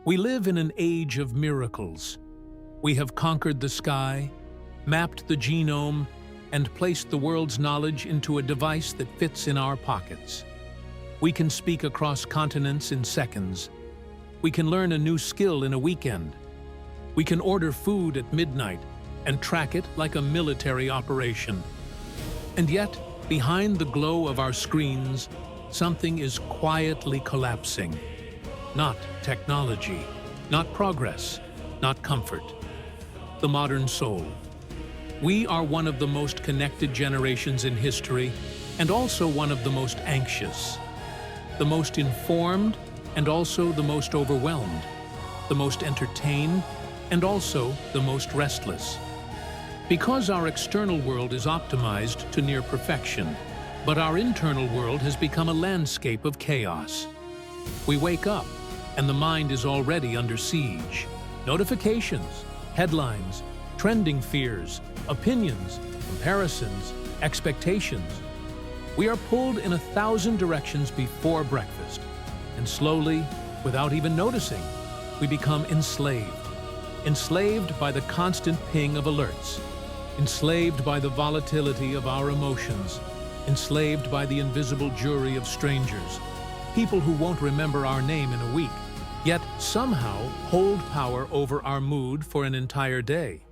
We live in an age of miracles. We have conquered the sky, mapped the genome, and placed the world's knowledge into a device that fits in our pockets. We can speak across continents in seconds. We can learn a new skill in a weekend. We can order food at midnight and track it like a military operation. And yet, behind the glow of our screens, something is quietly collapsing. Not technology, not progress, not comfort. The modern soul. We are one of the most connected generations in history, and also one of the most anxious. The most informed, and also the most overwhelmed. The most entertained, and also the most restless. Because our external world is optimized to near perfection, but our internal world has become a landscape of chaos. We wake up, and the mind is already under siege. Notifications, headlines, trending fears, opinions, comparisons, expectations. We are pulled in 1,000 directions before breakfast, and slowly, without even noticing, we become enslaved. Enslaved by the constant ping of alerts. Enslaved by the volatility of our emotions. Enslaved by the invisible jury of strangers. People who won't remember our name in a week, yet somehow hold power over our mood for an entire day.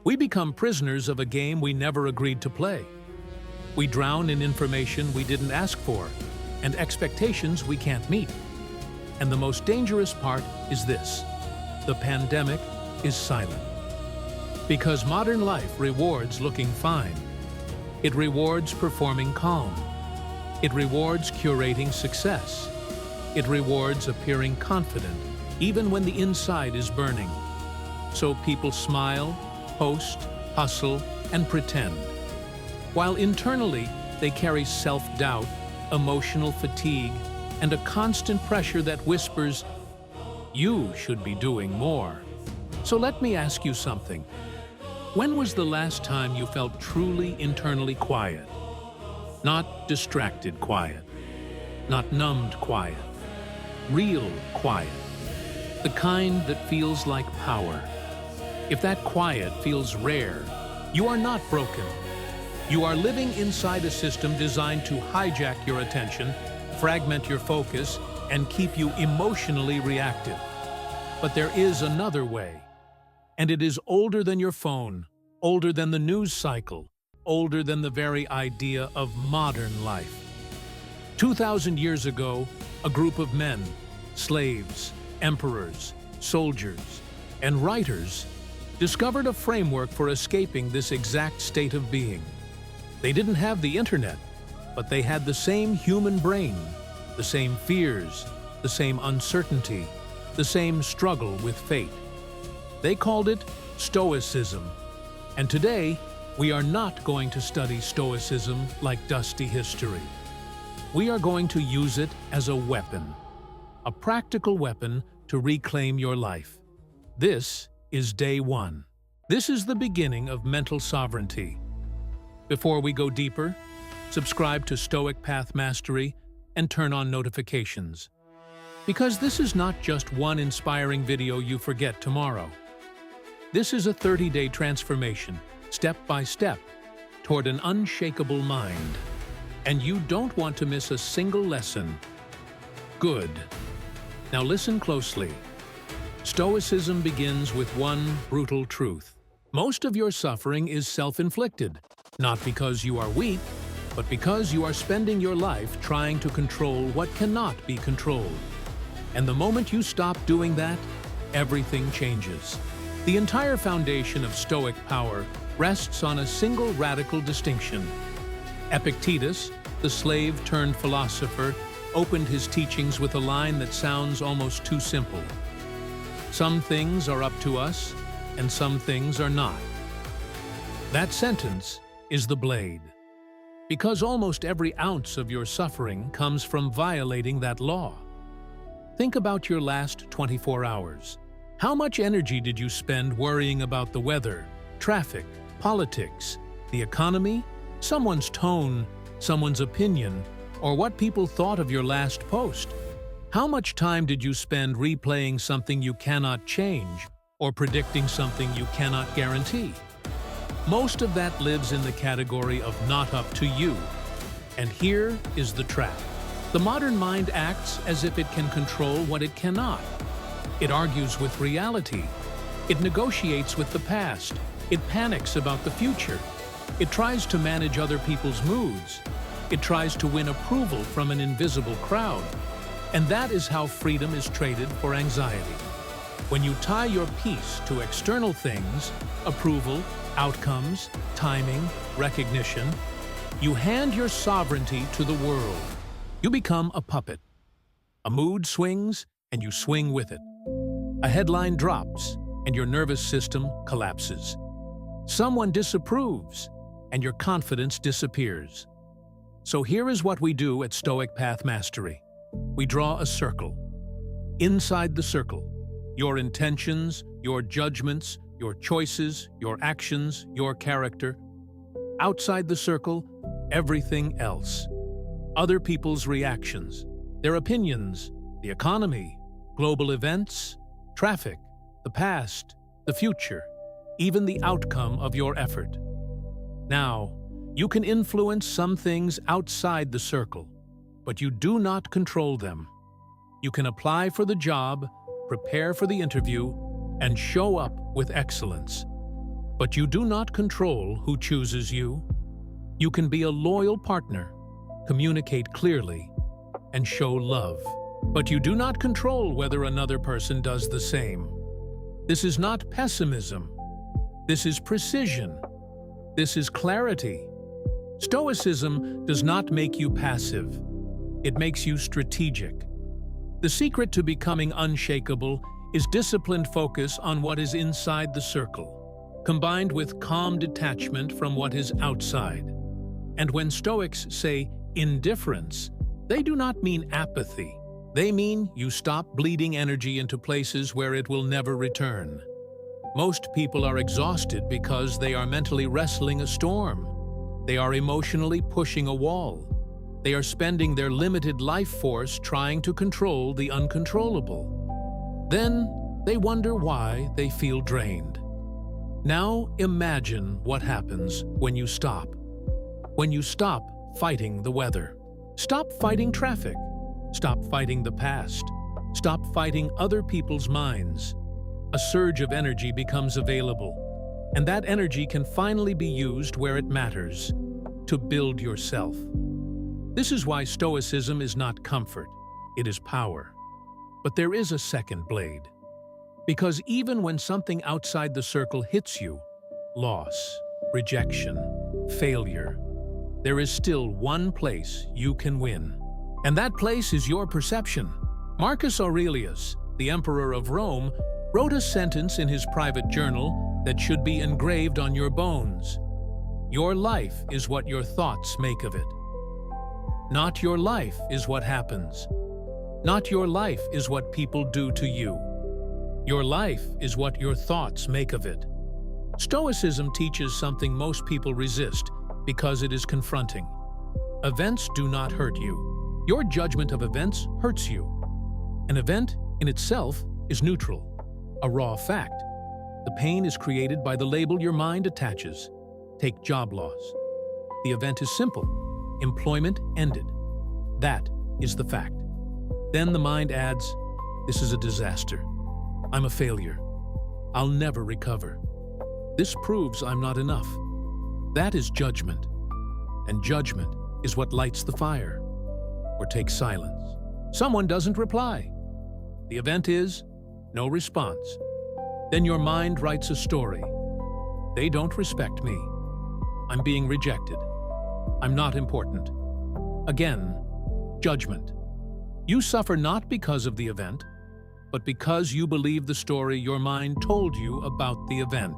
We become prisoners of a game we never agreed to play. We drown in information we didn't ask for, and expectations we can't meet. And the most dangerous part is this: the pandemic is silent. Because modern life rewards looking fine. It rewards performing calm. It rewards curating success. It rewards appearing confident, even when the inside is burning. So people smile, post, hustle, and pretend. While internally, they carry self-doubt, emotional fatigue, and a constant pressure that whispers, "You should be doing more." So let me ask you something. When was the last time you felt truly internally quiet? Not distracted quiet. Not numbed quiet. Real quiet. The kind that feels like power. If that quiet feels rare, you are not broken. You are living inside a system designed to hijack your attention, fragment your focus, and keep you emotionally reactive. But there is another way. And it is older than your phone, older than the news cycle, older than the very idea of modern life. 2,000 years ago, a group of men, slaves, emperors, soldiers, and writers, discovered a framework for escaping this exact state of being. They didn't have the internet, but they had the same human brain, the same fears, the same uncertainty, the same struggle with fate. They called it Stoicism. And today, we are not going to study Stoicism like dusty history. We are going to use it as a weapon, a practical weapon to reclaim your life. This is day one. This is the beginning of mental sovereignty. Before we go deeper, subscribe to Stoic Path Mastery and turn on notifications. Because this is not just one inspiring video you forget tomorrow. This is a 30-day transformation, step by step, toward an unshakable mind. And you don't want to miss a single lesson. Good. Now listen closely. Stoicism begins with one brutal truth. Most of your suffering is self-inflicted, not because you are weak, but because you are spending your life trying to control what cannot be controlled. And the moment you stop doing that, everything changes. The entire foundation of Stoic power rests on a single radical distinction. Epictetus, the slave-turned-philosopher, opened his teachings with a line that sounds almost too simple. Some things are up to us, and some things are not. That sentence is the blade. Because almost every ounce of your suffering comes from violating that law. Think about your last 24 hours. How much energy did you spend worrying about the weather, traffic, politics, the economy, someone's tone, someone's opinion, or what people thought of your last post? How much time did you spend replaying something you cannot change or predicting something you cannot guarantee? Most of that lives in the category of not up to you. And here is the trap. The modern mind acts as if it can control what it cannot. It argues with reality. It negotiates with the past. It panics about the future. It tries to manage other people's moods. It tries to win approval from an invisible crowd. And that is how freedom is traded for anxiety. When you tie your peace to external things, approval, outcomes, timing, recognition, you hand your sovereignty to the world. You become a puppet. A mood swings, and you swing with it. A headline drops, and your nervous system collapses. Someone disapproves, and your confidence disappears. So here is what we do at Stoic Path Mastery. We draw a circle. Inside the circle, your intentions, your judgments, your choices, your actions, your character. Outside the circle, everything else. Other people's reactions, their opinions, the economy, global events, traffic, the past, the future, even the outcome of your effort. Now, you can influence some things outside the circle, but you do not control them. You can apply for the job, prepare for the interview, and show up with excellence. But you do not control who chooses you. You can be a loyal partner, communicate clearly, and show love. But you do not control whether another person does the same. This is not pessimism. This is precision. This is clarity. Stoicism does not make you passive. It makes you strategic. The secret to becoming unshakable is disciplined focus on what is inside the circle, combined with calm detachment from what is outside. And when Stoics say indifference, they do not mean apathy. They mean you stop bleeding energy into places where it will never return. Most people are exhausted because they are mentally wrestling a storm. They are emotionally pushing a wall. They are spending their limited life force trying to control the uncontrollable. Then they wonder why they feel drained. Now imagine what happens when you stop. When you stop fighting the weather. Stop fighting traffic. Stop fighting the past. Stop fighting other people's minds. A surge of energy becomes available, and that energy can finally be used where it matters, to build yourself. This is why Stoicism is not comfort, it is power. But there is a second blade. Because even when something outside the circle hits you, loss, rejection, failure, there is still one place you can win. And that place is your perception. Marcus Aurelius, the emperor of Rome, wrote a sentence in his private journal that should be engraved on your bones. Your life is what your thoughts make of it. Not your life is what happens. Not your life is what people do to you. Your life is what your thoughts make of it. Stoicism teaches something most people resist because it is confronting. Events do not hurt you. Your judgment of events hurts you. An event in itself is neutral, a raw fact. The pain is created by the label your mind attaches. Take job loss. The event is simple. Employment ended. That is the fact. Then the mind adds, this is a disaster. I'm a failure. I'll never recover. This proves I'm not enough. That is judgment. And judgment is what lights the fire, or takes silence. Someone doesn't reply. The event is no response. Then your mind writes a story. They don't respect me. I'm being rejected. I'm not important. Again, judgment. You suffer not because of the event, but because you believe the story your mind told you about the event.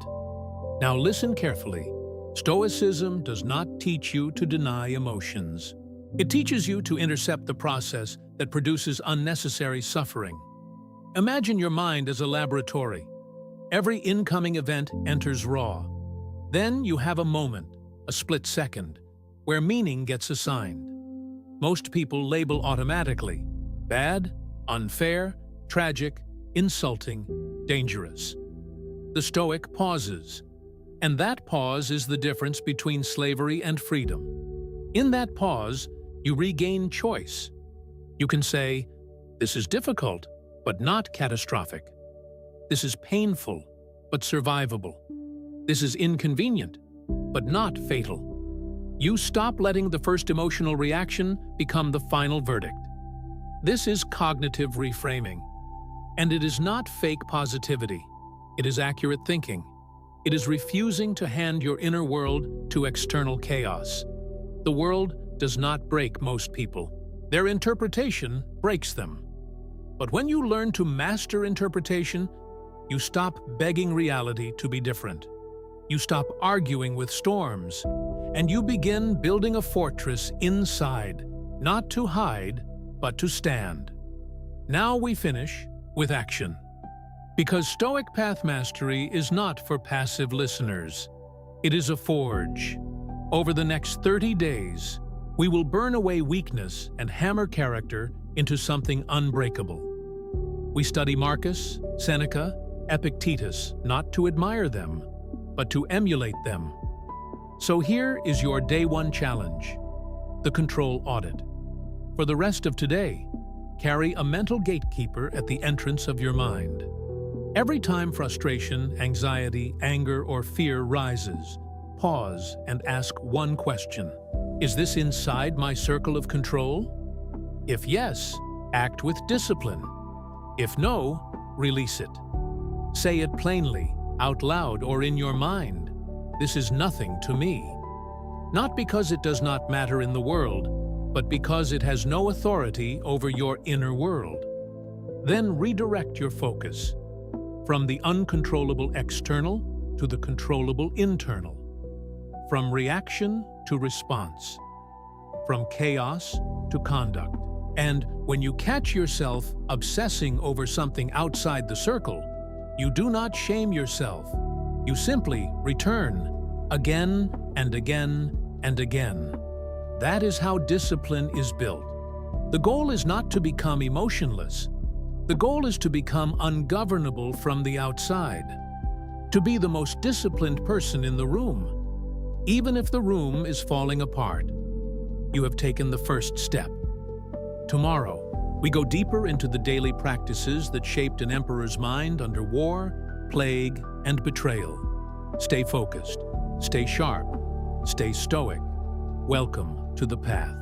Now listen carefully. Stoicism does not teach you to deny emotions. It teaches you to intercept the process that produces unnecessary suffering. Imagine your mind as a laboratory. Every incoming event enters raw. Then you have a moment, a split second, where meaning gets assigned. Most people label automatically, bad, unfair, tragic, insulting, dangerous. The Stoic pauses, and that pause is the difference between slavery and freedom. In that pause, you regain choice. You can say, "This is difficult, but not catastrophic. This is painful, but survivable. This is inconvenient, but not fatal." You stop letting the first emotional reaction become the final verdict. This is cognitive reframing. And it is not fake positivity. It is accurate thinking. It is refusing to hand your inner world to external chaos. The world does not break most people. Their interpretation breaks them. But when you learn to master interpretation, you stop begging reality to be different. You stop arguing with storms, and you begin building a fortress inside, not to hide, but to stand. Now we finish with action. Because Stoic Path Mastery is not for passive listeners. It is a forge. Over the next 30 days, we will burn away weakness and hammer character into something unbreakable. We study Marcus, Seneca, Epictetus, not to admire them, but to emulate them. So here is your Day 1 challenge, the control audit. For the rest of today, carry a mental gatekeeper at the entrance of your mind. Every time frustration, anxiety, anger, or fear rises, pause and ask one question. Is this inside my circle of control? If yes, act with discipline. If no, release it. Say it plainly, out loud, or in your mind. This is nothing to me. Not because it does not matter in the world, but because it has no authority over your inner world. Then redirect your focus from the uncontrollable external to the controllable internal, from reaction to response, from chaos to conduct. And when you catch yourself obsessing over something outside the circle, you do not shame yourself. You simply return again and again and again. That is how discipline is built. The goal is not to become emotionless. The goal is to become ungovernable from the outside, to be the most disciplined person in the room. Even if the room is falling apart, you have taken the first step. Tomorrow, we go deeper into the daily practices that shaped an emperor's mind under war, plague, and betrayal. Stay focused, stay sharp, stay stoic. Welcome to the path.